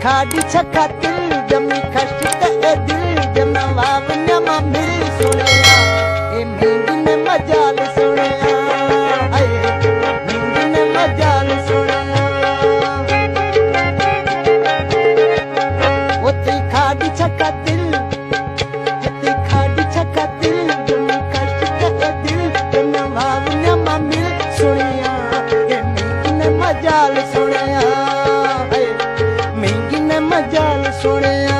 खाड़ी छखा दिल जमी खश ते दिल जमा वाव नमा मिल सुनिया ए मेंगी ने मजाल सुनिया हाय मेंगी ने मजाल सुनिया ओ ती खाड़ी छखा दिल ती खाड़ी छखा दिल जमी खश ते दिल जमा वाव नमा मिल सुनिया ए मेंगी ने मजाल सुनिया मजाल सुनिया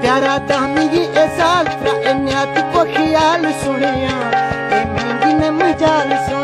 प्यारा दामी ऐसा ख्याल सुनिया ए मेंगी ने मजाल सुनिया